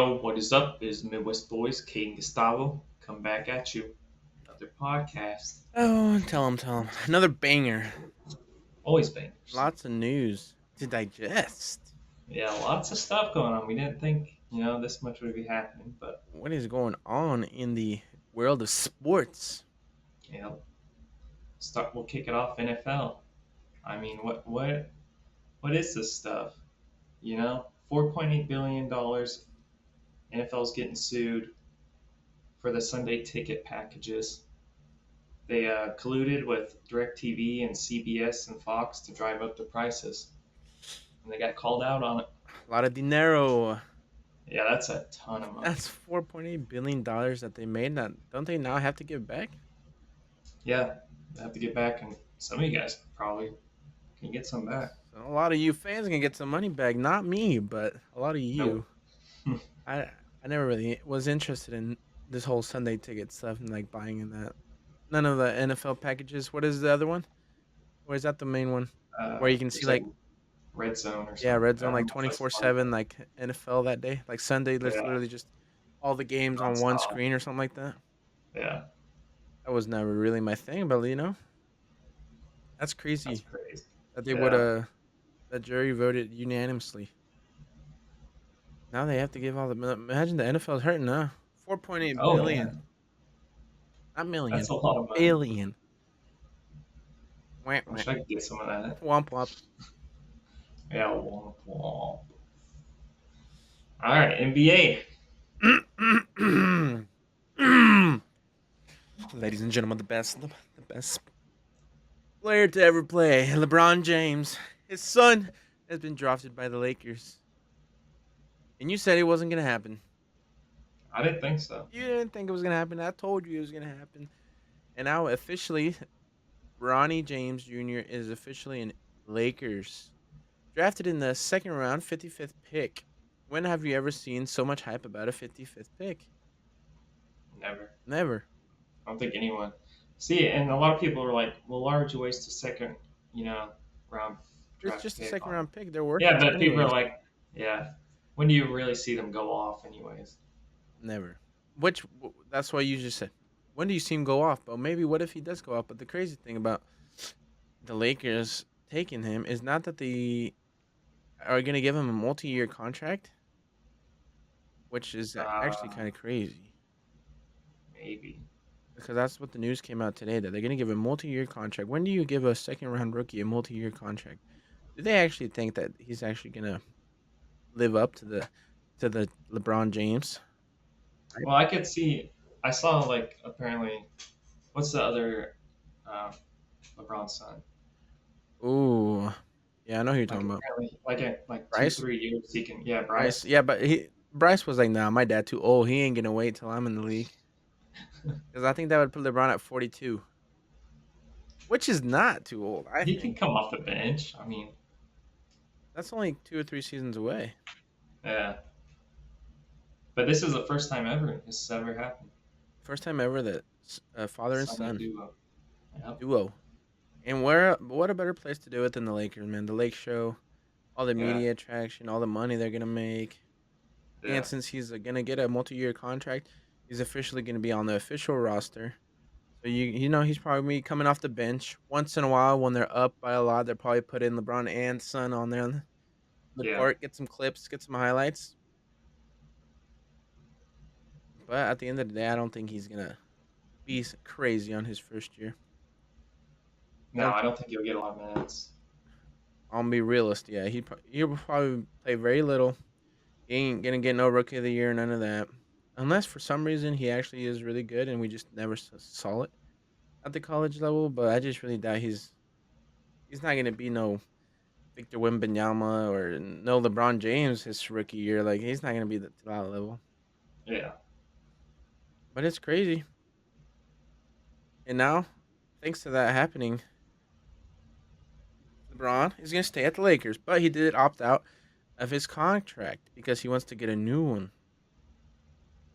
Yo, what is up? Is Midwest Boys, Kate and Gustavo, come back at you. Another podcast. Oh, tell him. Another banger. Always bangers. Lots of news to digest. Yeah, lots of stuff going on. We didn't think, this much would be happening, but What is going on in the world of sports? you know, we'll kick it off NFL. I mean, what is this stuff? $4.8 billion. NFL's getting sued for the Sunday ticket packages. They colluded with DirecTV and CBS and Fox to drive up the prices, and they got called out on it. A lot of dinero. Yeah, that's a ton of money. That's $4.8 billion that they made. That don't they now have to give back? Yeah, I have to get back, and some of you guys probably can get some back. So a lot of you fans can get some money back. Not me, but a lot of Nope. you. I I never really was interested in this whole Sunday ticket stuff and like buying in that. None of the NFL packages. What is the other one? Or is that the main one where you can see There's like like Red Zone or yeah, something like red that. zone I don't like know if twenty that's four part of it. seven like NFL that day. Like Sunday, there's Yeah, literally just all the games on one nonstop. screen or something like that. Yeah, That was never really my thing, but that's that's crazy crazy. that they would Yeah. that jury voted unanimously. Now they have to give all the imagine the NFL's hurting now. 4.8 Oh billion, man, not that's million, a lot of money. billion. Wah, I wah. wish I could get some of that. Womp womp. Yeah, womp womp. All right, NBA. Ladies and gentlemen, the best player to ever play, LeBron James. His son has been drafted by the Lakers. And you said it wasn't going to happen. I didn't think so. You didn't think it was going to happen. I told you it was going to happen. And now, officially, Bronny James Jr. is officially in Lakers. Drafted in the second round, 55th pick. When have you ever seen so much hype about a 55th pick? Never. Never. I don't think anyone. See, and a lot of people are like, "Well, why would you waste a second, round It's draft just a pick second on it?" round pick. They're worth Yeah, it but people are anyways. like, "Yeah, when do you really see them go off, anyways?" Never. That's why you just said. When do you see him go off? But maybe what if he does go off? But the crazy thing about the Lakers taking him is not that they are going to give him a multi-year contract, which is actually Uh, kind of crazy maybe. because that's what the news came out today that they're going to give a multi-year contract. When do you give a second-round rookie a multi-year contract? Do they actually think that he's actually going to live up to the LeBron James? Well, I could see. I saw like apparently, what's the other uh, LeBron's son? Ooh, yeah, I know who you're Like talking about. apparently, like two, Bryce. 3 years he can. Yeah, Bryce, Bryce. yeah, but Bryce was like, "Nah, my dad too old. He ain't gonna wait till I'm in the league." Because I think that would put LeBron at 42, which is not too old. I He can think come off the bench. I mean, that's only 2 or 3 seasons away. yeah. But this is the first time ever this has ever happened. First time ever that father and Sonny son duo. Yep. duo. And what a better place to do it than the Lakers, man. The Lake Show, all the Yeah. media attraction, all the money they're gonna make. And Yeah. since he's gonna get a multi-year contract, he's officially gonna be on the official roster. So he's probably coming off the bench once in a while when they're up by a lot. They'll probably put in LeBron and Son on there on the Yeah. court, get some clips, get some highlights. But at the end of the day, I don't think he's gonna be crazy on his first year. I No, don't I think don't think he'll get a lot of minutes. I'll be realist. Yeah, he'll probably play very little. He ain't gonna get no rookie of the year, none of that. Unless for some reason he actually is really good and we just never saw it at the college level. But I just really doubt he's not gonna be no Victor Wembanyama or no LeBron James his rookie year. Like he's not gonna be to that level. Yeah. But it's crazy. And now, thanks to that happening, LeBron is gonna stay at the Lakers. But he did opt out of his contract because he wants to get a new one.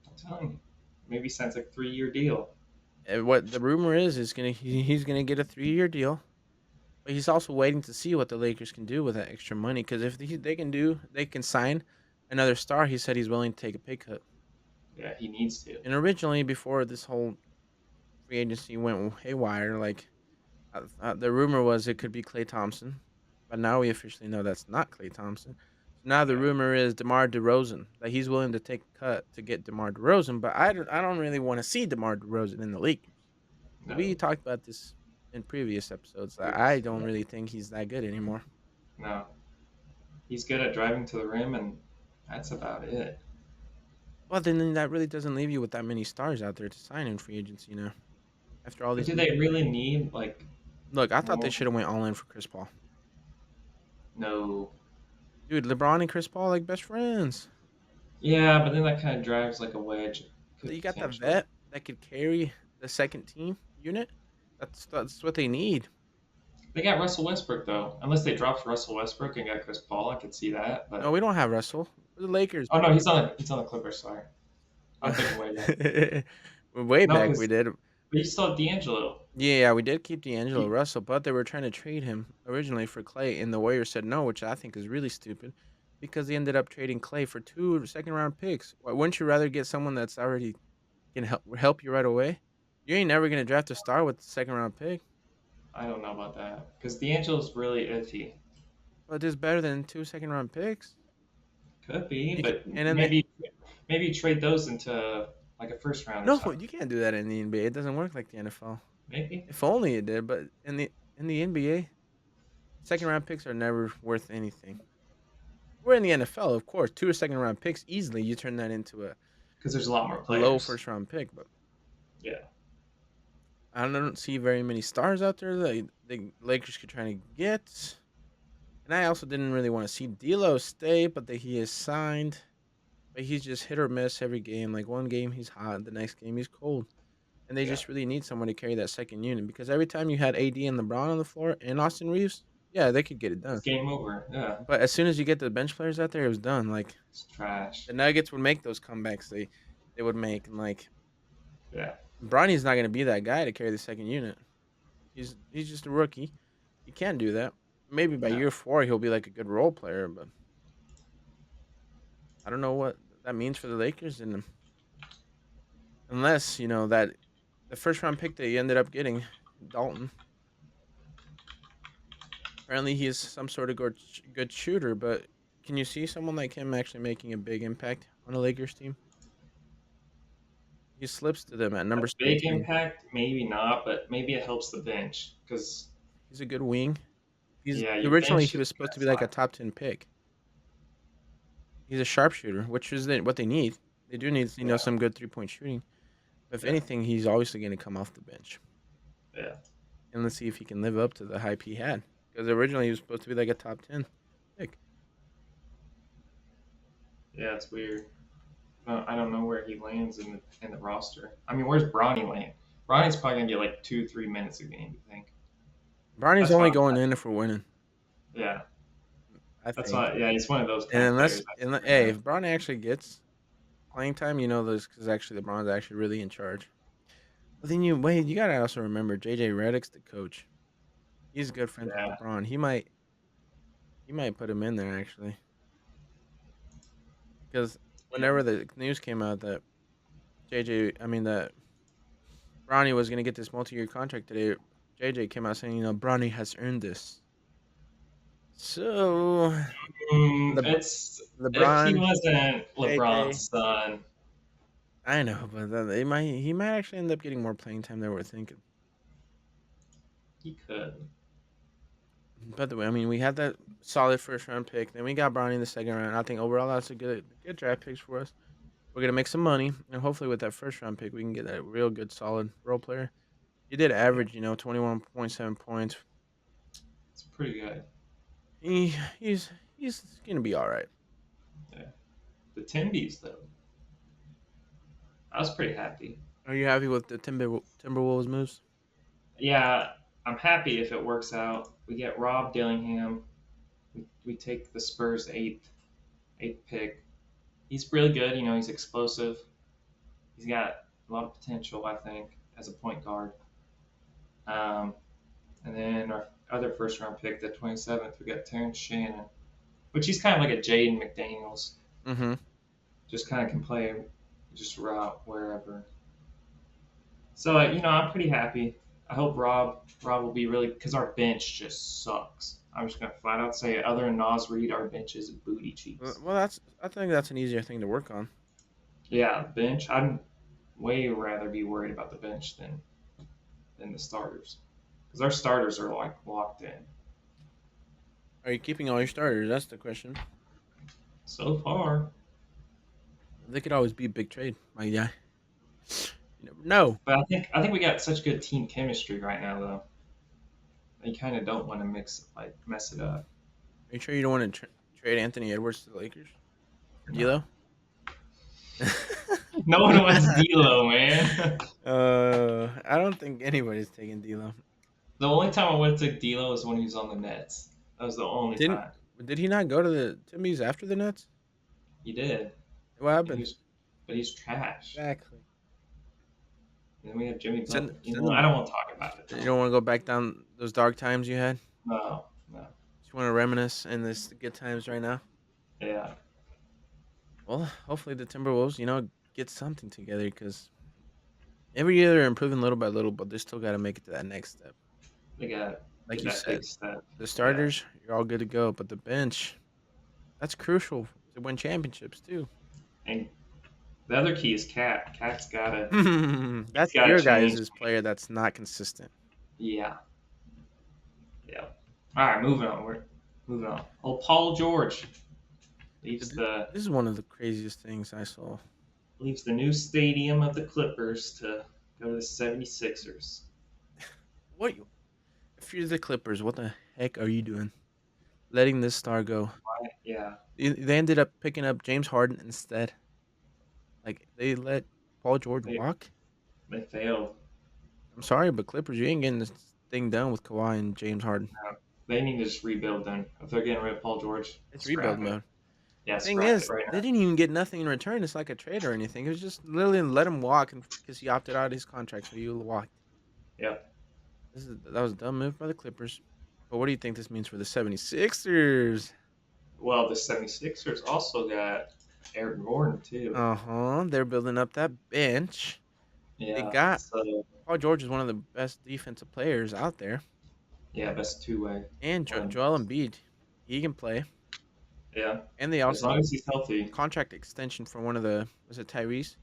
I'm telling you. Maybe signs like 3 year deal. And what the rumor is he's gonna get a 3 year deal. But he's also waiting to see what the Lakers can do with that extra money. Because if they can sign another star, he said he's willing to take a pay cut. Yeah, he needs to. And originally, before this whole free agency went haywire, like the rumor was it could be Klay Thompson, but now we officially know that's not Klay Thompson. So now the Yeah, rumor is DeMar DeRozan, that he's willing to take a cut to get DeMar DeRozan, but I don't really want to see DeMar DeRozan in the Lakers. We no, talked about this in previous episodes. That I previously, don't yeah. really think he's that good anymore. No, he's good at driving to the rim, and that's about it. Well, then that really doesn't leave you with that many stars out there to sign in free agency, after all But these. do they really need like Look, I thought they more? should have went all in for Chris Paul. No. Dude, LeBron and Chris Paul like best friends. Yeah, but then that kind of drives like a wedge. Could You got the potentially. vet that could carry the second team unit. That's what they need. They got Russell Westbrook though. Unless they dropped Russell Westbrook and got Chris Paul, I could see that. No, But we don't have Russell. We're the Lakers. oh no, he's on the Clippers. Sorry, I'm thinking way back. Way No, back because we did. but you still have D'Angelo. Yeah, we did keep D'Angelo He, Russell, but they were trying to trade him originally for Clay, and the Warriors said no, which I think is really stupid, because they ended up trading Clay for two second round picks. Why wouldn't you rather get someone that's already can help you right away? You ain't never gonna draft a star with the second round pick, I don't know about that because D'Angelo's really iffy. but it's better than two second round picks. Could be, You can, but and then maybe trade those into like a first round or no, something. you can't do that in the NBA. It doesn't work like the NFL. Maybe. If only it did, but in the NBA, second round picks are never worth anything. We're in the NFL, of course. Two second round picks easily. You turn that into Because there's a lot more a low players. first round pick, but Yeah. I don't see very many stars out there that the Lakers could try to get. And I also didn't really want to see D'Lo stay, but that he is signed. But he's just hit or miss every game. Like one game he's hot, the next game he's cold. And they Yeah. just really need someone to carry that second unit because every time you had AD and LeBron on the floor and Austin Reeves, yeah, they could get it It's done. game over. Yeah. But as soon as you get the bench players out there, it was done. Like It's trash. the Nuggets would make those comebacks they would make, and like Yeah. Bronny's not going to be that guy to carry the second unit. He's just a rookie. He can't do that. Maybe by No. year 4 he'll be like a good role player, but I don't know what that means for the Lakers. And unless that the first round pick they ended up getting, Dalton. Apparently he is some sort of good shooter, but can you see someone like him actually making a big impact on a Lakers team? He slips to them at A number big 17. impact, maybe not, but maybe it helps the bench because He's a good wing. He's yeah, your originally bench he is was supposed that to be like a spot. top 10 pick. He's a sharpshooter, which is what they need. They do need Yeah. some good 3-point shooting. If Yeah. anything, he's obviously going to come off the bench. Yeah. And let's see if he can live up to the hype he had. Because originally he was supposed to be like a top 10 pick. Yeah. It's weird. No, I don't know where he lands in the roster. I mean, where's Bronny land? Bronny's probably gonna get like 2-3 minutes a game. You think? Barney's That's only why. going in if we're winning, Yeah. I That's think. why. Yeah, he's one of those And kind of players. I think right hey, now. if Bronny actually gets playing time, this because actually LeBron's actually really in charge. But then you gotta also remember JJ Redick's the coach. He's good friends with Yeah. LeBron. He might put him in there actually because Yeah. whenever the news came out that that Bronny was gonna get this multi-year contract today, JJ came out saying Bronny has earned this. So It's if he LeBron, wasn't JJ, LeBron's son, I know, but then he might actually end up getting more playing time than we're thinking. he could. By the way, we had that solid first round pick. Then we got Bronny in the second round. I think overall that's a good draft picks for us. We're gonna make some money, and hopefully with that first round pick, we can get a real good solid role player. He did Yeah, average, 21.7 points. it's pretty good. He's gonna be all right. Yeah. The Timbies though, I was pretty happy. Are you happy with the Timberwolves moves? Yeah, I'm happy if it works out. We get Rob Dillingham. We take the Spurs eighth pick. He's really good. He's explosive. He's got a lot of potential, I think, as a point guard. Um, and then our other first round pick, the 27th, we got Terrence Shannon, which he's kind of like a Jaden McDaniels. Mm-hmm. Just kind of can play just route wherever. So I'm pretty happy. I hope Rob will be really because our bench just sucks. I'm just gonna flat out say it. Other than Nas Reed, our bench is booty cheeks. Well, I think that's an easier thing to work on. Yeah, bench. I'd way rather be worried about the bench than the starters because our starters are like locked in Are you keeping all your starters? That's the question. so far. They could always be a big trade, my guy. You never know. But I think we got such good team chemistry right now though. You kind of don't want to mess it up. Are you sure you don't want to trade Anthony Edwards to the Lakers for No, D'Lo? no one wants D'Lo, man. I don't think anybody's taking D'Lo. The only time I would have took D'Lo was when he was on the Nets. That was the only Didn't time did he not go to the Timbys after the Nets? he did. What And he happened? was, but he's trash. Exactly. And then we have Jimmy Send Butler. send I them. don't want to talk about it You though. don't want to go back down those dark times you had. No, no, Just want to reminisce in this good times right now. yeah, Well, hopefully the Timberwolves, get something together because every year they're improving little by little, but they still got to make it to that next step. they got to Like get you that big said, step. the Yeah, starters, you're all good to go, but the bench, that's crucial to win championships too. and the other key is Cat. Cat's gotta he's That's gotta your change. guys' player that's not consistent. Yeah, yeah. All right, moving on. We're moving on. Oh, Paul George leaves Th- the This is one of the craziest things I saw. leaves the new stadium of the Clippers to go to the 76ers. What if you're the Clippers? What the heck are you doing? Letting this star go? Yeah, They ended up picking up James Harden instead. Like they let Paul George they walk. they failed. I'm sorry, but Clippers, you ain't getting this thing done with Kawhi and James Harden. They need to just rebuild then. If they're getting rid of Paul George, It's rebuild scrap it. mode. Yeah, Thing scrap it is, right they now. didn't even get nothing in return. It's like a trade or anything. It was just literally let him walk because he opted out of his contract, so he walked. Yeah. That was a dumb move by the Clippers. But what do you think this means for the 76ers? Well, the 76ers also got Eric Gordon too. They're building up that bench. They Yeah. got So Paul George is one of the best defensive players out there, yeah, best two-way and one. Joel Embiid, he can play. Yeah. And they As also long as he's healthy. contract extension for one of the was it Tyrese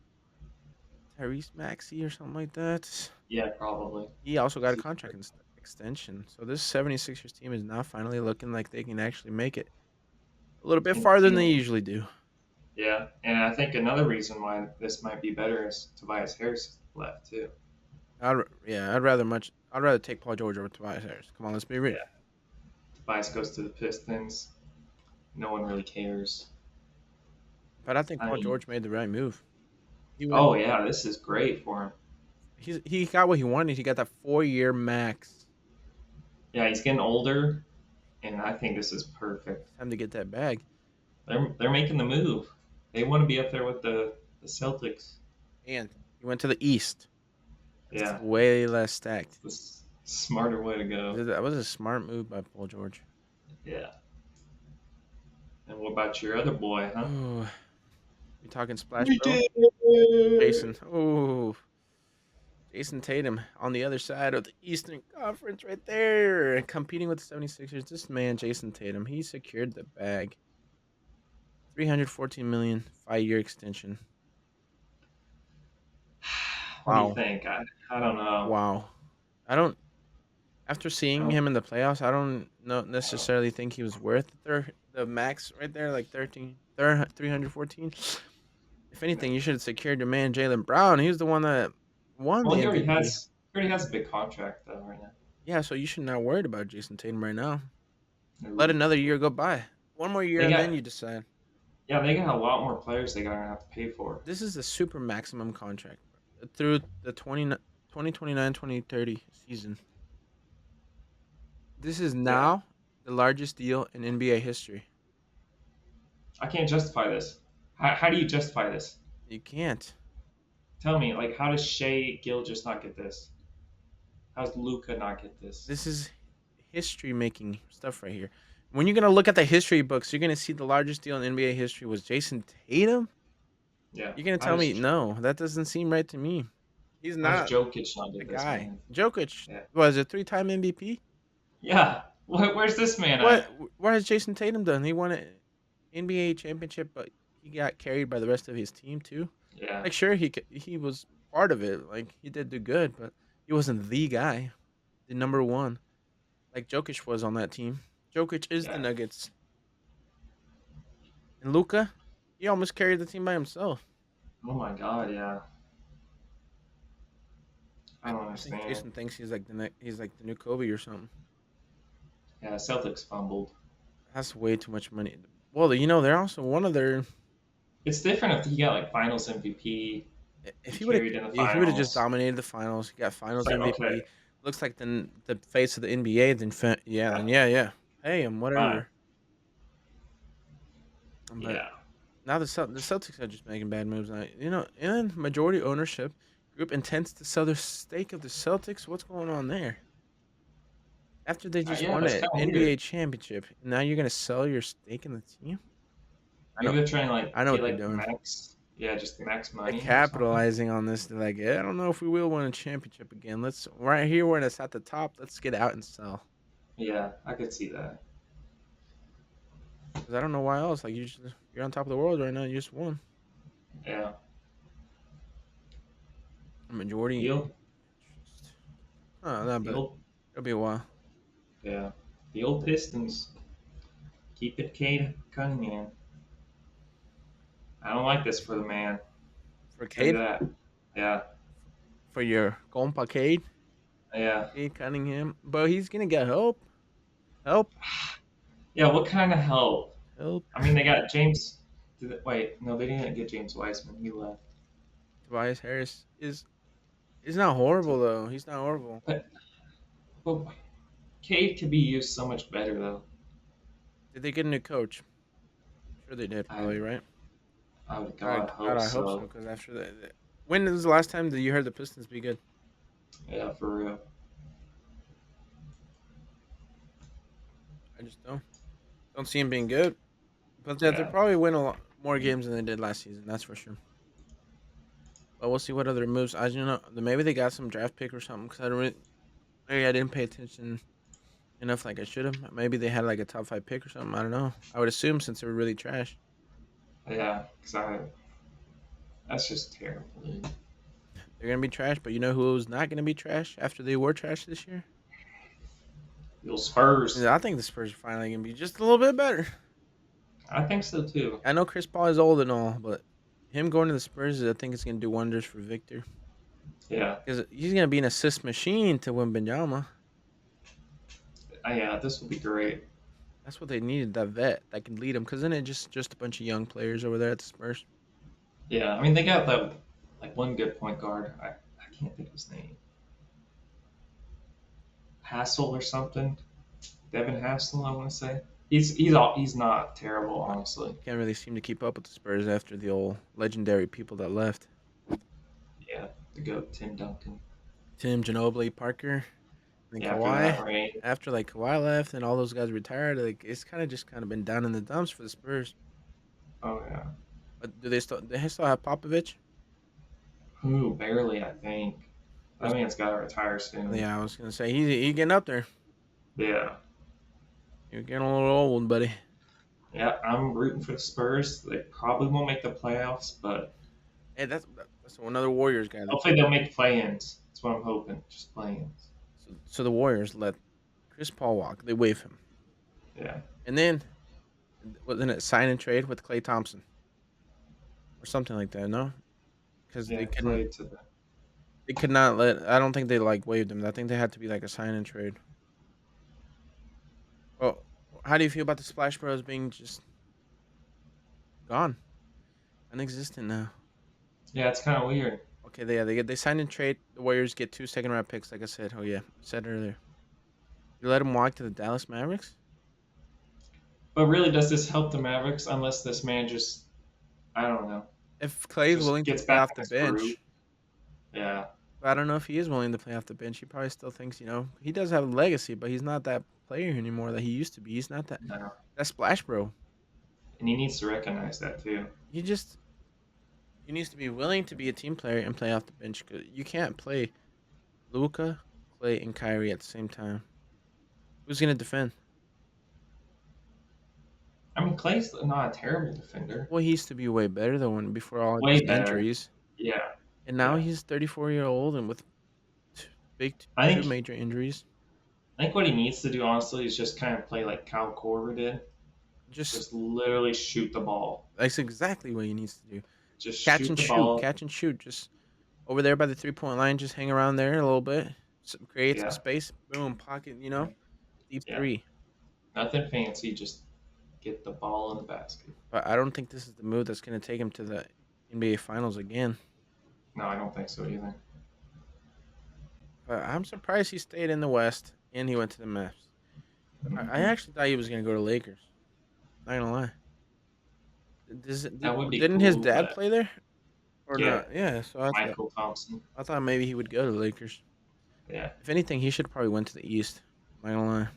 Maxey or something like that. Yeah, probably. He also got a contract extension. So this 76ers team is now finally looking like they can actually make it a little bit And, farther than they usually do. yeah, and I think another reason why this might be better is Tobias Harris left too. I'd rather take Paul George over Tobias Harris. Come on, let's be real. Yeah. Tobias goes to the Pistons. No one really cares. But I think I Paul mean, George made the right move. He went. oh yeah, this is great for him. He got what he wanted. He got that 4-year max. Yeah, he's getting older, and I think this is perfect. Time to get that bag. They're making the move. They want to be up there with the Celtics. And he went to the East. It's Yeah, way less stacked. it's the smarter way to go. That was a smart move by Paul George. Yeah. And what about your other boy, huh? Oh, we talking Splash We Bro? did it! Jason. Oh, Jason Tatum on the other side of the Eastern Conference right there. Competing with the 76ers. This man, Jason Tatum, he secured the bag. 314 million, 5-year extension. What do you Wow. think? I don't know. Wow. I don't After I seeing don't, him in the playoffs, I don't necessarily think he was worth the max right there, like 314. If anything, you should have secured your man Jalen Brown. He was the one that won well, the he already MVP. has he already has a big contract though right now. Yeah, so you should not worried about Jason Tatum right now. Let No. another year go by. One more year, They and got then you decide. they got a lot more players they gotta have to pay for. This is the super maximum contract through the 2030 season. This is Yeah, now the largest deal in NBA history. I can't justify this. How do you justify this? You can't. Tell me, like, how does Shea Gilgeous not get this? How does Luca not get this? This is history making stuff right here. When you're gonna look at the history books, you're gonna see the largest deal in NBA history was Jason Tatum. Yeah. You're gonna How tell does me no? That doesn't seem right to me. He's how does not Jokic not the get this, guy. man? Jokic Yeah. was a three-time MVP. Yeah. Where's this man What? at? What has Jason Tatum done? He won an NBA championship, but he got carried by the rest of his team too. Yeah. Like, sure, he was part of it. Like, he did do good, but he wasn't the guy, the number one. Like Jokic was on that team. Jokic is the Yeah. Nuggets, and Luca, he almost carried the team by himself. Oh my God. Yeah. I don't I think understand. Jason thinks he's like the new Kobe or something. Yeah. Celtics fumbled. That's way too much money. Well, they're also one of their. It's different if he got like Finals MVP. He If carried in the he would have just finals. dominated the finals, he got It's Finals like okay. MVP. Looks like the face of the NBA. Yeah. Then yeah, pay him Fine. whatever. But Yeah. now the Celtics are just making bad moves. Now, and majority ownership group intends to sell their stake of the Celtics. What's going on there? After they just Yeah. won That's an kind of weird. NBA championship, now you're gonna sell your stake in the team? I Maybe don't they're trying to like I know get what they're like doing. max. Yeah, just max They're money or something. capitalizing on this. They're like, yeah, I don't know if we will win a championship again. Let's right here when it's at the top. Let's get out and sell. Yeah, I could see that. Because I don't know why else. Like you're on top of the world right now. You just won Yeah. a majority The old, interest. Oh, no, the but old, it'll be a while yeah. The old Pistons. Keep it Cade Cunningham. I don't like this for the man. for Tell you Cade, that. Yeah. for your compa Cade, Yeah. Cade Cunningham. But he's gonna get help, help, Yeah. What kind of help? help. I mean, they got James. Wait, no, they didn't get James Wiseman. He left. Tobias Harris is not horrible though. He's not horrible. But, but Cade could be used so much better though. Did they get a new coach? Sure they did, I, probably right. I would God, God God, hope I hope so. so. Because after that, when was the last time that you heard the Pistons be good? Yeah, for real. I just don't see him being good. But they'll Yeah. probably win a lot more games than they did last season. That's for sure. But we'll see what other moves. I don't know. Maybe they got some draft pick or something. Because maybe I didn't pay attention enough like I should have. Maybe they had like a top 5 pick or something. I don't know. I would assume since they were really trash. Yeah. That's just terrible, dude. They're gonna be trash. But you know who was not gonna be trash after they were trash this year? Your Spurs. Yeah, I think the Spurs are finally gonna be just a little bit better. I think so too. I know Chris Paul is old and all, but him going to the Spurs, I think it's gonna do wonders for Victor Yeah. because he's gonna be an assist machine to Wembanyama. Yeah, this will be great. That's what they needed, that vet that can lead them. Because then it just a bunch of young players over there at the Spurs. Yeah, I mean they got that like one good point guard. I can't think of his name. Hassel or something. Devin Hassel, I want to say. He's not terrible, But honestly. can't really seem to keep up with the Spurs after the old legendary people that left. Yeah, the goat Tim Duncan. Tim, Ginobili, Parker, and Yeah, after Kawhi. that, right? After like Kawhi left and all those guys retired, like it's kind of been down in the dumps for the Spurs. Oh yeah. But do they still have Popovich? Who barely? I think. That Who's- man's got to retire soon. Yeah, I was gonna say he's getting up there. Yeah. You're getting a little old, buddy. Yeah, I'm rooting for the Spurs. They probably won't make the playoffs, but Hey, that's another Warriors guy. hopefully they'll make play-ins. That's what I'm hoping. Just play-ins. So the Warriors let Chris Paul walk. They waive him, Yeah. and then wasn't it sign and trade with Klay Thompson or something like that? No, because Yeah, Clay to the. they could not let. I don't think they like waived him. I think they had to be like a sign and trade. Well, how do you feel about the Splash Bros being just gone, non-existent now? Yeah, it's kind of weird. Okay, they sign and trade. The Warriors get 2 second-round picks. Like I said, oh yeah, I said earlier. You let him walk to the Dallas Mavericks. But really, does this help the Mavericks unless this man just, I don't know, If Clay's just willing to gets play back off in the his groove? bench, Yeah. but I don't know if he is willing to play off the bench. He probably still thinks he does have a legacy, but he's not that player anymore that he used to be. He's not No. that splash bro. And he needs to recognize that too. He just he needs to be willing to be a team player and play off the bench. 'Cause you can't play Luca, Clay, and Kyrie at the same time. Who's gonna defend? I mean, Clay's not a terrible defender. Well, he used to be way better than when before all of Way his better. injuries, Yeah. and now Yeah. he's 34 year old and with t- big I two think major injuries. I think what he needs to do honestly is just kind of play like Kyle Korver did. Just Just literally shoot the ball. that's exactly what he needs to do. Just Catch shoot and the shoot, ball. catch and shoot. Just over there by the 3 point line, just hang around there a little bit, create some Yeah. space. Boom, pocket. Yeah. Deep Yeah. three. Nothing fancy. Just get the ball in the basket. But I don't think this is the move that's going to take him to the NBA Finals again. No, I don't think so either. But I'm surprised he stayed in the West and he went to the Mavs. I actually thought he was going to go to Lakers. Not gonna lie. That would be Didn't his cool, dad but play there or yeah, not? Yeah. So Michael Thompson. I thought maybe he would go to the Lakers. Yeah. If anything, he should probably went to the East. Not gonna lie.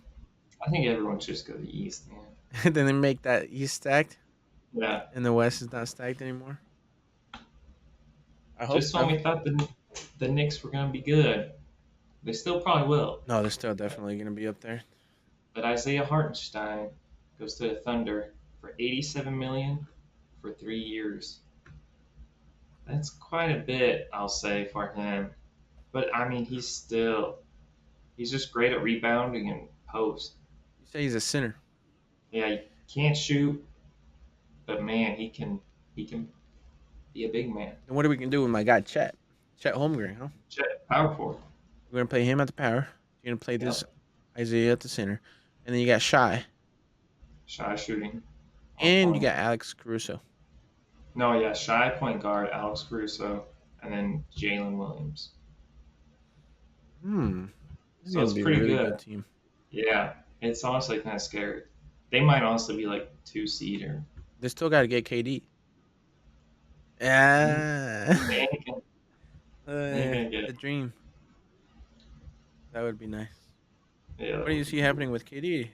I think everyone should just go to the East, man. Then they make that East stacked, Yeah. and the West is not stacked anymore. I hope. Just when we thought the Knicks were gonna be good, they still probably will. No, they're still definitely gonna be up there. But Isaiah Hartenstein goes to the Thunder for 87 million for 3 years. That's quite a bit, I'll say, for him. But I mean, he's just great at rebounding and post. You say he's a center. Yeah, he can't shoot, but man, he can be a big man. And what are we gonna do with my guy Chet? Chet Holmgren, huh? Power forward. We're gonna play him at the power. You're gonna play this Yep. Isaiah at the center, and then you got Shy, Shy shooting. On and you point. got Alex Caruso. No, yeah, Shy point guard, Alex Caruso, and then Jalen Williams. This is So gonna it's be a pretty really good. good team. Yeah, it's honestly kind of scary. They might honestly be like 2 seed or. They still got to get KD. Mm, Ah, They ain't gonna, they ain't gonna get the it. dream. That would be nice. Yeah, What that do would you be see cool. happening with KD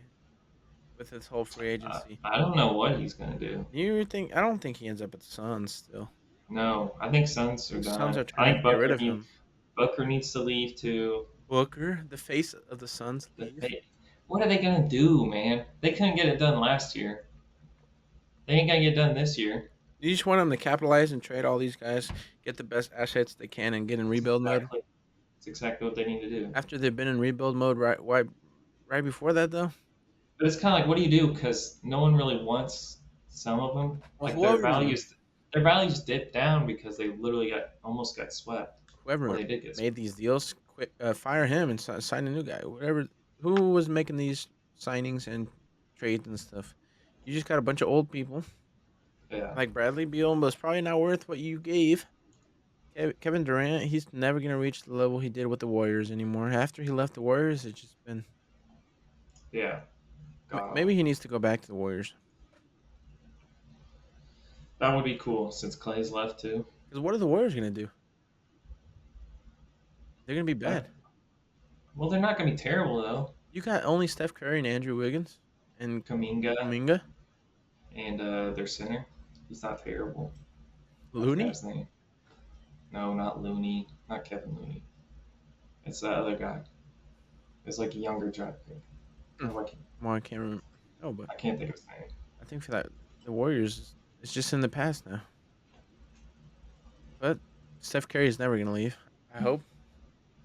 with his whole free agency? I don't know what he's gonna do. You think? I don't think he ends up at the Suns. Still, No, I think Suns are the Suns done. are I trying to think get rid of him. Booker needs to leave too. Booker, the face of the Suns, But leave. what are they gonna do, man? They couldn't get it done last year. They ain't gonna get done this year. You just want them to capitalize and trade all these guys, get the best assets they can, and get in It's rebuild mode. exactly, it's exactly what they need to do. After they've been in rebuild mode, right before that though. But it's kind of like, what do you do? Because no one really wants some of them. Well, Like their whoever values dipped almost got swept. Well, whoever they did get swept. made these deals, fire him and sign a new guy. Whatever, who was making these signings and trades and stuff. You just got a bunch of old people Yeah, like Bradley Beal, but it's probably not worth what you gave. Kevin Durant, he's never gonna reach the level he did with the Warriors anymore. After he left the Warriors, it's just been yeah. maybe he needs to go back to the Warriors. That would be cool since Clay's left too. Because what are the Warriors gonna do? They're gonna be bad. But, well, they're not gonna be terrible though. You got only Steph Curry and Andrew Wiggins and Kaminga Kuminga, and their center, he's not terrible. I forgot Looney. his name. No, not Looney, not Kevin Looney. It's that other guy. It's like a younger draft pick. Like, Well, I can't remember. Oh, but I can't think of his name. I think for that the Warriors, it's just in the past now. But Steph Curry is never gonna leave. I hope.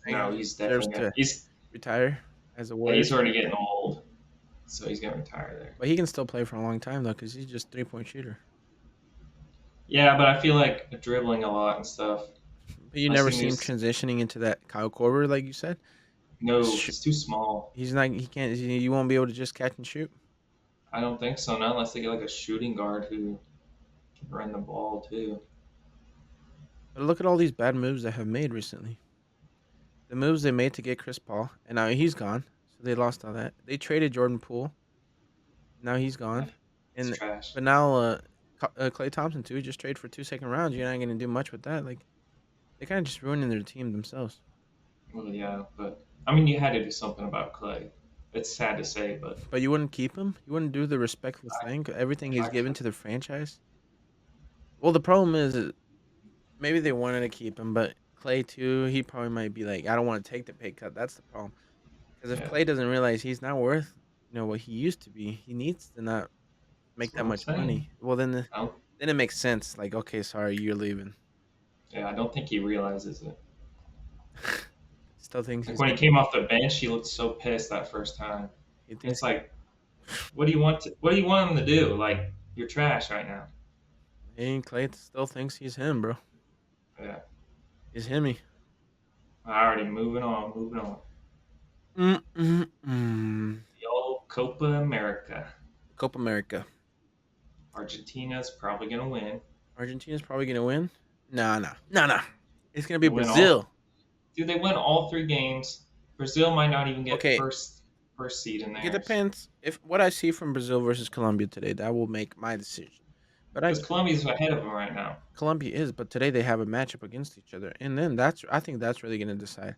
No, He he's deserves definitely gonna. to retire as a He's Warriors, already getting old, so he's gonna retire there. but he can still play for a long time though, because he's just 3 point shooter. Yeah, but I feel like dribbling a lot and stuff. But you I never seen see him these. transitioning into that Kyle Korver, like you said. No, Sh- he's too small. He's not. He can't. You won't be able to just catch and shoot. I don't think so. Not unless they get like a shooting guard who can run the ball too. But look at all these bad moves they have made recently. The moves they made to get Chris Paul, and now he's gone. So they lost all that. They traded Jordan Poole. Now he's gone. It's And trash. but now Clay Thompson too. Just trade for 2 second rounds. You're not gonna do much with that. Like they kind of just ruining their team themselves. Well, yeah, but I mean, you had to do something about Clay. It's sad to say, but But you wouldn't keep him? You wouldn't do the respectful I, thing? Everything he's I given could. to the franchise? Well, the problem is maybe they wanted to keep him, but Clay too, he probably might be like, I don't want to take the pay cut. That's the problem. Because if Yeah, Clay doesn't realize he's not worth, what he used to be, he needs to not that's make what that I'm much saying. money. Well, I don't, then it makes sense. Like, okay, sorry, you're leaving. yeah, I don't think he realizes it. Still thinks Like he's when he him. came off the bench, he looked so pissed that first time. He And thinks it's like, what do you want him to do? Like, you're trash right now. Clay still thinks he's him, bro. Yeah. He's himmy. Alrighty, moving on, moving on. Mm-mm-mm. The old Copa America. Copa America. Argentina's probably gonna win. Argentina's probably gonna win. Nah, nah, nah, nah. It's gonna be They win all. Brazil. Dude, they win all three games. Brazil might not even get Okay, first seed in it theirs depends. If what I see from Brazil versus Colombia today, that will make my decision. But I because Colombia's ahead of them right now. Colombia is, but today they have a matchup against each other, and then I think that's really gonna decide.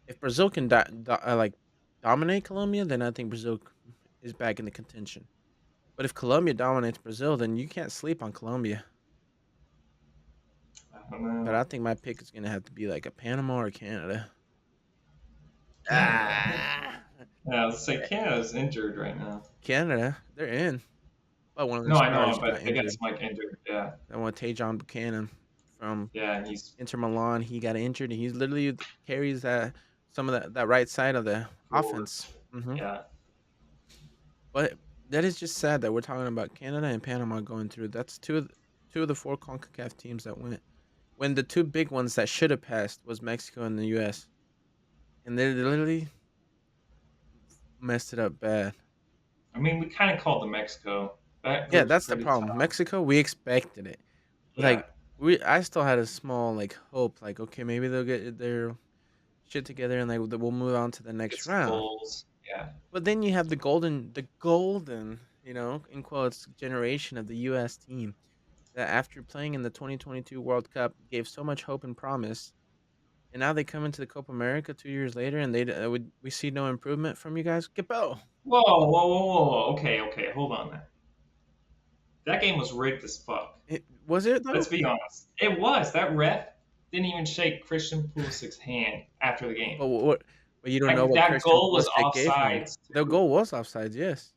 If Brazil can like dominate Colombia, then I think Brazil is back in the contention. But if Colombia dominates Brazil, then you can't sleep on Colombia. I don't But know. I think my pick is gonna have to be like a Panama or Canada. Canada. Ah, Yeah, let's say Canada's injured right now. Canada, they're in. But one of their No, I stars know, got but they got injured. some like injured. Yeah, I want Tajon Buchanan from yeah, and he's Inter Milan. He got injured, and he's literally carries some of that right side of the forward. offense. Hmm. Yeah. But that is just sad that we're talking about Canada and Panama going through. That's two of the four Concacaf teams that went. When the two big ones that should have passed was Mexico and the U.S. and they literally messed it up bad. I mean, we kind of called the Mexico. That Yeah, group's that's the pretty problem. tough. Mexico, we expected it. Yeah, Like I still had a small like hope. Like okay, maybe they'll get their shit together and like we'll move on to the get next some round. goals. Yeah. But then you have the golden, in quotes, generation of the U.S. team that after playing in the 2022 World Cup gave so much hope and promise, and now they come into the Copa America 2 years later and we see no improvement from you guys. Capo. Whoa, whoa, whoa, whoa, whoa. Okay, okay, hold on there. That game was rigged as fuck. Was it Let's though? be honest. It was. That ref didn't even shake Christian Pulisic's hand after the game. But what? But you don't know Like what that Christian goal was Pulisic gave him. offsides The too. goal was offsides, yes.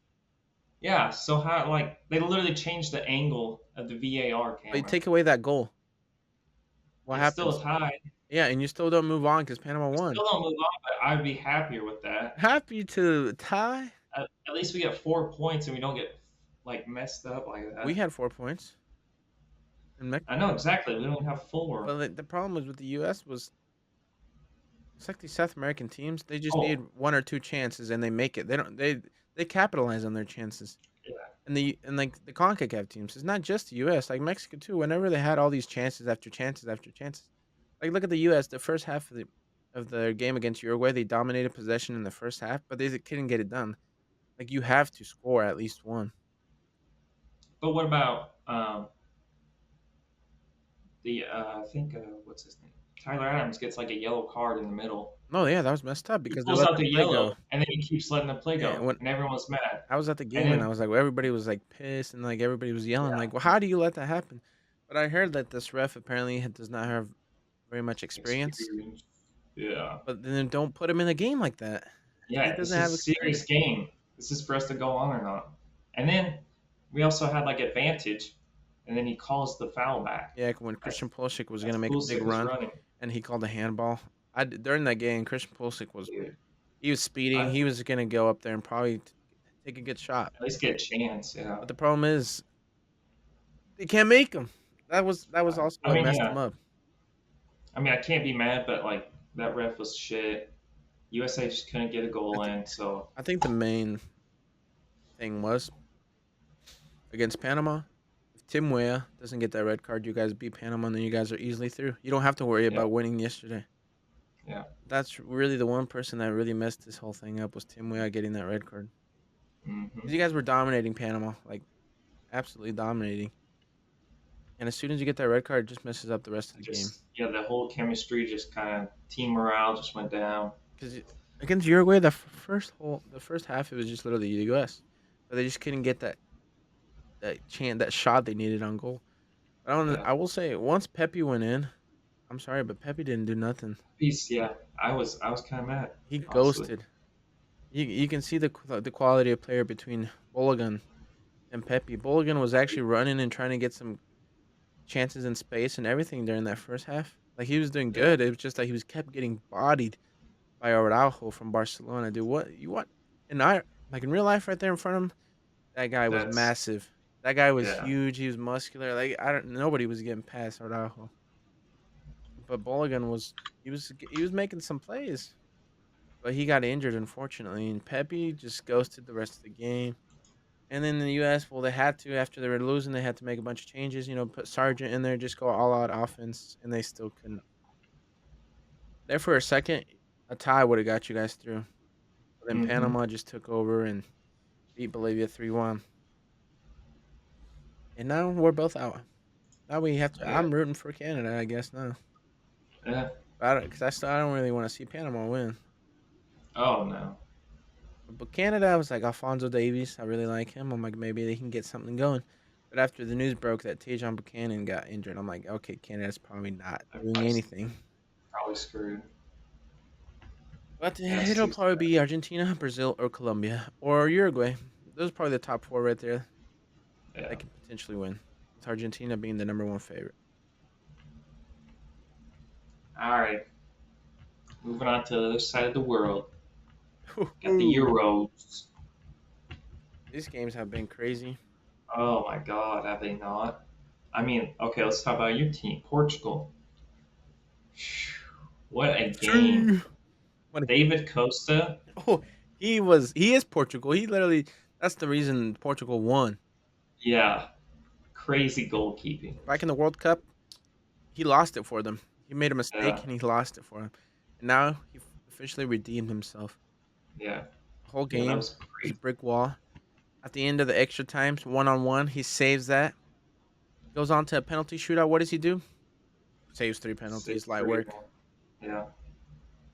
Yeah, so how like they literally changed the angle of the VAR But you camera. take away that goal, what It's still happens? a tie. Yeah, and you still don't move on because Panama We won. still don't move on, but I'd be happier with that. Happy to tie. At least we get 4 points and we don't get like messed up like We that. had 4 points in I know Mexico, exactly. We don't have four. but the problem was with the U.S. was it's like these South American teams. They just need Oh, one or two chances and they make it. They don't. They capitalize on their chances. yeah. And like the Concacaf teams, it's not just the U.S. Like Mexico too. Whenever they had all these chances after chances after chances, like look at the U.S. The first half of the game against Uruguay, they dominated possession in the first half, but they couldn't get it done. Like you have to score at least one. But what about the I think what's his name? Tyler Adams gets like a yellow card in the middle. No, yeah, that was messed up He because they pulls let out the the play go. yellow and then he keeps letting the play Yeah, go, when and everyone's mad. I was at the And game and then I was like, well, everybody was like pissed and like everybody was yelling like, well, how do you let that happen? But I heard that this ref apparently does not have very much experience. experience. Yeah. But then don't put him in a game like that. He Yeah, this doesn't is have a serious experience. game. This is for us to go on or not. And then we also had like advantage, and then he calls the foul back. Yeah, when That's Christian Pulisic was gonna that's make a big Pulisic was run running. and he called a handball. During that game, Christian Pulisic Dude, he was speeding. I'd He was gonna go up there and probably take a good shot. at least get a chance. Yeah. But the problem is they can't make him. That was also I what mean, messed yeah. him up. I mean, I can't be mad, but like that ref was shit. USA just couldn't get a I goal think in, so I think the main thing was against Panama. If Tim Weah doesn't get that red card, you guys beat Panama, and then you guys are easily through. You don't have to worry yeah, about winning yesterday. yeah. That's really the one person that really messed this whole thing up was Tim Weah getting that red card. Hmm. Because you guys were dominating Panama, like absolutely dominating. And as soon as you get that red card, it just messes up the rest of the game. Just yeah, the whole chemistry just kind of team morale just went down. Because against Uruguay, the first half, it was just literally the U.S., but they just couldn't get that shot they needed on goal. But Yeah. I will say, once Pepe went in, I'm sorry, but Pepe didn't do nothing. Peace. Yeah. I was kind of mad, He honestly. ghosted. You can see the quality of player between Bologan and Pepe. Bologan was actually running and trying to get some chances in space and everything during that first half. Like he was doing Yeah. good. It was just that he was kept getting bodied by Araujo from Barcelona. Dude, what you want? And I like in real life, right there in front of him, that guy was That's massive. That guy was yeah. huge. He was muscular. Like I don't. Nobody was getting past Araujo. But Boligan was he was making some plays, but he got injured unfortunately, and Pepe just ghosted the rest of the game. And then the U.S. Well, they had to after they were losing, they had to make a bunch of changes. You know, put Sargent in there, just go all out offense, and they still couldn't. There for a second, a tie would have got you guys through. But then Mm-hmm. Panama just took over and beat Bolivia 3-1, and now we're both out. Now we have to. Yeah. I'm rooting for Canada, I guess now. Yeah. Because I don't really want to see Panama win. Oh no. But Canada, I was like Alfonso Davies. I really like him. I'm like maybe they can get something going. But after the news broke that Tejan Buchanan got injured, I'm like, okay, Canada's probably not They're doing anything. probably screwed. But That's it'll too probably sad. be Argentina, Brazil, or Colombia or Uruguay. Those are probably the top four right there Yeah. that can potentially win. With Argentina being the number one favorite. All right. Moving on to the other side of the world. Got the Ooh. Euros. These games have been crazy. Oh my God, have they not? I mean, okay, let's talk about your team, Portugal. What a game. See. What David Costa. Oh, he is Portugal. He literally that's the reason Portugal won. Yeah, crazy goalkeeping. Back in the World Cup, he lost it for them. He made a Yeah, mistake and he lost it for him. And now he officially redeemed himself. yeah, The whole yeah. That game was was a crazy. brick wall. At the end of the extra times, 1-on-1, he saves that. Goes on to a penalty shootout. What does he do? Saves three penalties, Six light three. work. Yeah,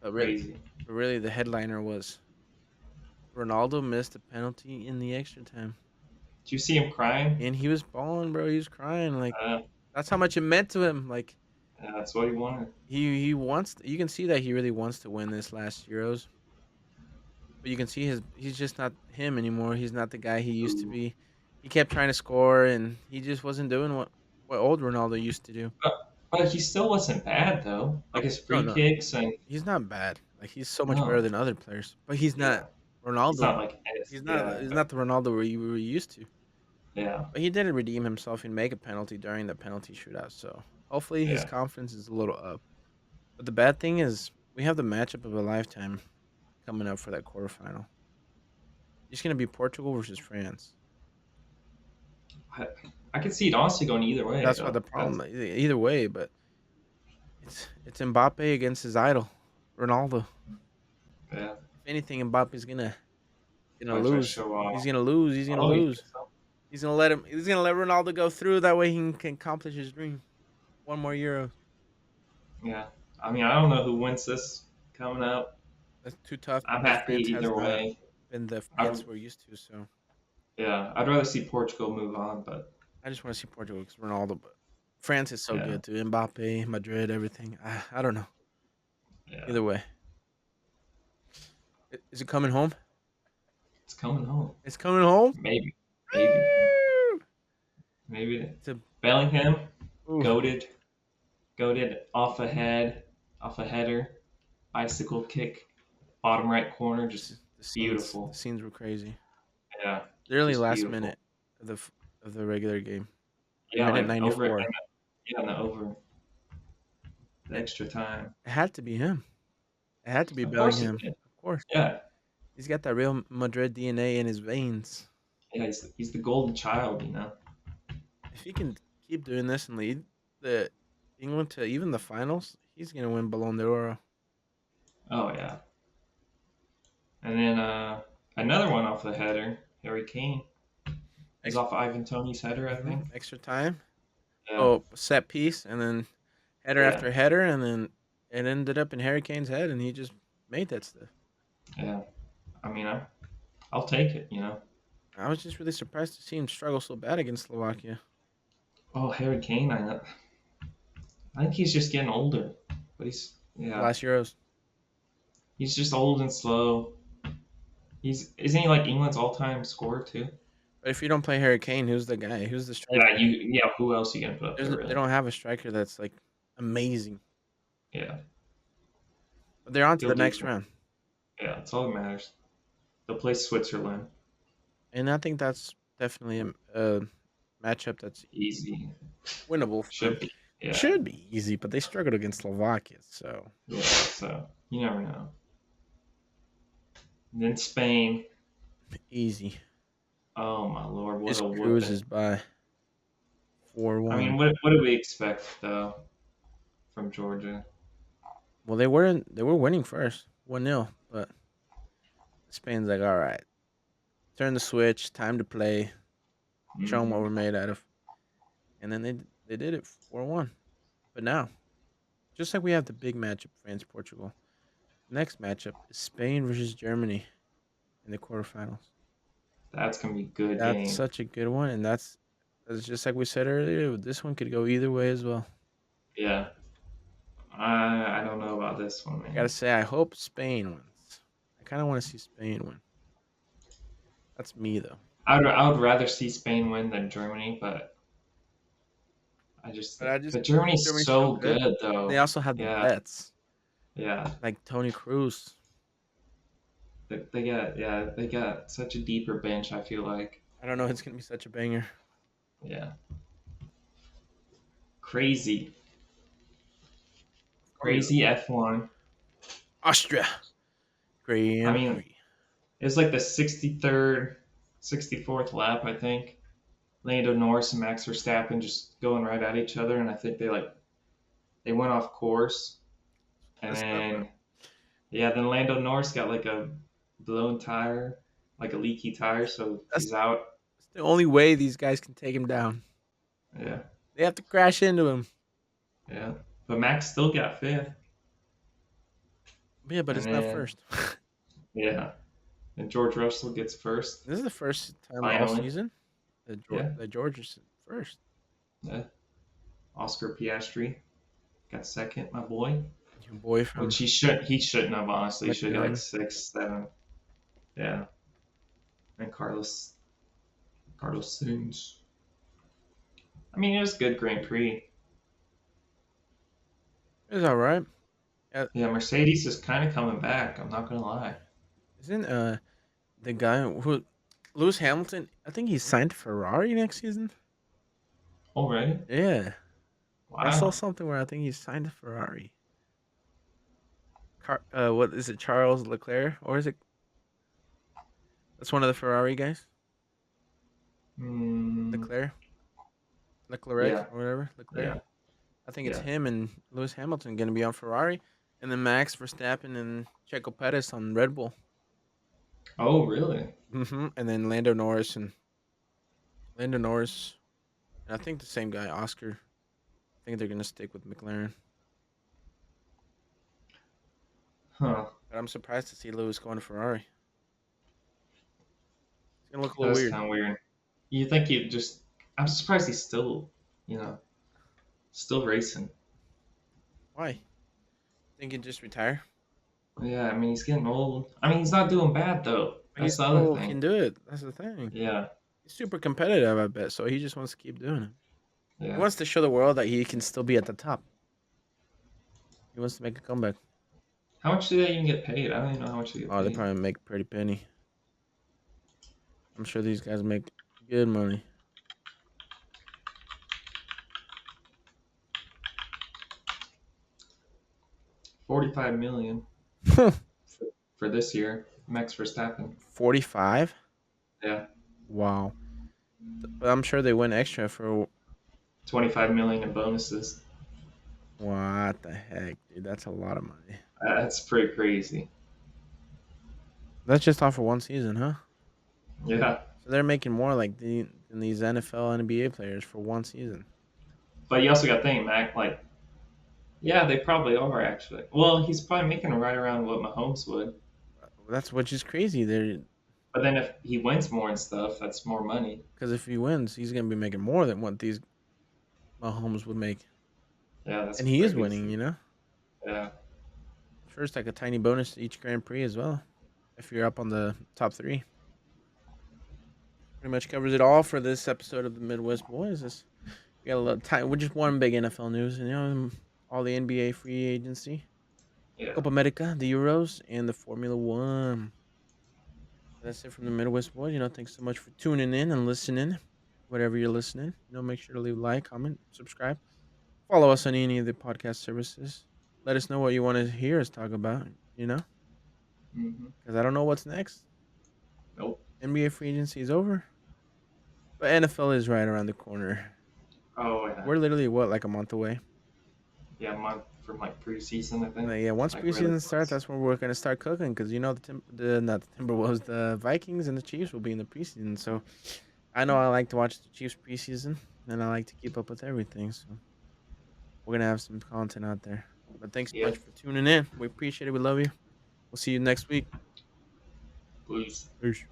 But really, crazy. but really, the headliner was Ronaldo missed a penalty in the extra time, Did you see him crying? and he was balling, bro. He was crying. Like Uh, that's how much it meant to him. Like yeah, that's what he wanted. he wants. You can see that he really wants to win this last Euros. But you can see he's just not him anymore. He's not the guy he used to Ooh. be. He kept trying to score, and he just wasn't doing what old Ronaldo used to do. But he still wasn't bad though. Oh, Like his no, free no, kicks and he's not bad. Like he's so much better no, than other players. But he's not yeah, he's Ronaldo. not like yeah, He's but not the Ronaldo we were used to. yeah, But he did redeem himself and make a penalty during the penalty shootout. So hopefully his yeah. confidence is a little up. But the bad thing is we have the matchup of a lifetime coming up for that quarterfinal. It's gonna be Portugal versus France. I, I could see it honestly going either way That's what though. the problem. Either way, but it's Mbappe against his idol, Ronaldo. Yeah, If anything, Mbappe's gonna probably try to lose. show He's off. gonna lose. He's gonna Oh, you think lose. so? He's gonna let him. He's gonna let Ronaldo go through. That way he can accomplish his dream. One more Euro. Yeah. I mean, I don't know who wins this coming up. That's too tough I'm because happy France has either not way. been the I, France we're used to. So yeah, I'd rather see Portugal move on, but I just want to see Portugal because Ronaldo. But France is so yeah, good too. Mbappe, Madrid, everything. I don't know. yeah, Either way, is it coming home? it's coming home. It's coming home. Maybe, maybe, maybe. It's a Bellingham, ooh. goaded, goaded off a header, bicycle kick, bottom right corner, just The beautiful. scenes were crazy. Yeah, Literally just last beautiful. minute of the regular game. Like Yeah, minute like over it, 94. yeah, and the over the It, extra time. it had to be him. It had to be Of course it Bellingham. did. Of course. Yeah, He's got that real Madrid DNA in his veins. yeah, he's the golden child, you know. If he can keep doing this and lead the England to even the finals, he's gonna win Ballon d'Or. Oh yeah. And then another one off the header, Harry Kane. It was Extra, off Ivan Tony's header, I think. extra time. Yeah, Oh, set piece, and then header yeah, after header, and then it ended up in Harry Kane's head, and he just made that stuff. Yeah. I mean, I'll take it. I was just really surprised to see him struggle so bad against Slovakia. Oh, Harry Kane. I think he's just getting older. But The yeah, last Euros. he's just old and slow. Isn't he like England's all-time scorer too? But if you don't play Harry Kane, who's the guy? Who's the Yeah, striker? yeah. Who else you gonna put up there They really? don't have a striker that's like amazing. Yeah, But they're on to he'll the do. next round. Yeah, that's all that matters. They'll play Switzerland. And I think that's definitely a matchup that's Easy. winnable for them. Should be. It Yeah. should be easy, but they struggled against Slovakia, so Yeah. So you never know. And then Spain. easy. Oh my lord, what Just a whooping. cruises by I mean, 4-1. what do we expect though from Georgia? Well, they were winning first, 1-0, but Spain's like, all right, turn the switch, time to play, show them what Hmm. we're made out of, and then they did it 4-1. But now, just like we have the big matchup, France Portugal, the next matchup is Spain versus Germany in the quarterfinals. That's gonna be a good That's game. such a good one, and that's just like we said earlier. This one could go either way as well. Yeah. I don't know about this one, I gotta man. say, I hope Spain wins. I kind of want to see Spain win. That's me though. I would rather see Spain win than Germany, but But I just but Germany's Germany's so so good. good They though. also have the Yeah, vets yeah. like Tony Cruz. They got such a deeper bench. I feel like. I don't know. It's gonna be such a banger. Yeah, crazy, Oh yeah, crazy F1. Austria I Grand mean, Prix. it was like the 63rd, 64th lap, I think. Lando Norris and Max Verstappen just going right at each other, and I think they went off course, and That's up, bro. then yeah, then Lando Norris got like a blown tire, like a leaky tire, so That's he's out. the only way these guys can take him down. Yeah, They have to crash into him. yeah. But Max still got fifth, Yeah, but and it's not then first. yeah, and George Russell gets first This is the first time all finally. season Yeah, that George is first. yeah. Oscar Piastri got second, my boy. Your boy Which from he shouldn't have honestly. He should get like McMillan. six, seven. Yeah. And Carlos Sainz. I mean, it was a good Grand Prix. It's all right. Yeah, Mercedes is kind of coming back. I'm not gonna lie. Isn't the guy who Lewis Hamilton? I think he's signed to Ferrari next season. Already? Yeah, I saw Wow. something where I think he's signed to Ferrari. What is it? Charles Leclerc, or is it? That's one of the Ferrari guys. Mm, Leclerc, Leclerc, yeah, or whatever. Leclerc. yeah, I think it's yeah. him and Lewis Hamilton going to be on Ferrari, and then Max Verstappen and Checo Perez on Red Bull. Oh, really? And then Lando Norris, and I think the same guy, Oscar. I think they're going to stick with McLaren. Huh. But I'm surprised to see Lewis going to Ferrari. It's going to look a little That's weird. kind of weird. You think he just? I'm surprised he's still, you know, still racing. Why? Think he'd just retire? Yeah, I mean he's getting old. I mean he's not doing bad though. But he That's the other still thing. can do it. That's the thing. Yeah, He's super competitive, I bet. So he just wants to keep doing it. He yeah. wants to show the world that he can still be at the top. He wants to make a comeback. How much do they even get paid? I don't even know how much they get Oh, they paid. probably make a pretty penny. I'm sure these guys make good money. 45 million for this year. Max Verstappen. 45? Yeah, Wow. But I'm sure they win extra for 25 million in bonuses. what the heck, dude? That's a lot of money. That's pretty crazy. That's just off for one season, huh? Yeah, So they're making more like than these NFL and NBA players for one season. but you also got to think, Mac. Like, yeah, they probably are actually. Well, he's probably making right around what Mahomes would. That's which is crazy. There, But then if he wins more and stuff, that's more money. because if he wins, he's gonna be making more than what these Mahomes would make, Yeah, that's and he is crazy. winning. You know, Yeah. first like a tiny bonus to each Grand Prix as well, if you're up on the top three. Pretty much covers it all for this episode of the Midwest Boys. We got a little time. We're just one big NFL news, and all the NBA free agency, Yeah. Copa America, the Euros, and the Formula One. That's it from the Midwest Boys. Thanks so much for tuning in and listening. Whatever you're listening, make sure to leave a like, comment, subscribe. Follow us on any of the podcast services. Let us know what you want to hear us talk about, Hmm. because I don't know what's next. Nope. NBA free agency is over, but NFL is right around the corner. Oh yeah. We're literally, what, like a month away? Yeah, a month from like preseason, I think. Yeah, once Like really preseason starts, close. that's when we're going to start cooking, because the not the Timberwolves, the Vikings and the Chiefs will be in the preseason. So I know I like to watch the Chiefs preseason, and I like to keep up with everything. So we're going to have some content out there. But thanks so much Yep. for tuning in. We appreciate it. We love you. We'll see you next week. Peace. Peace.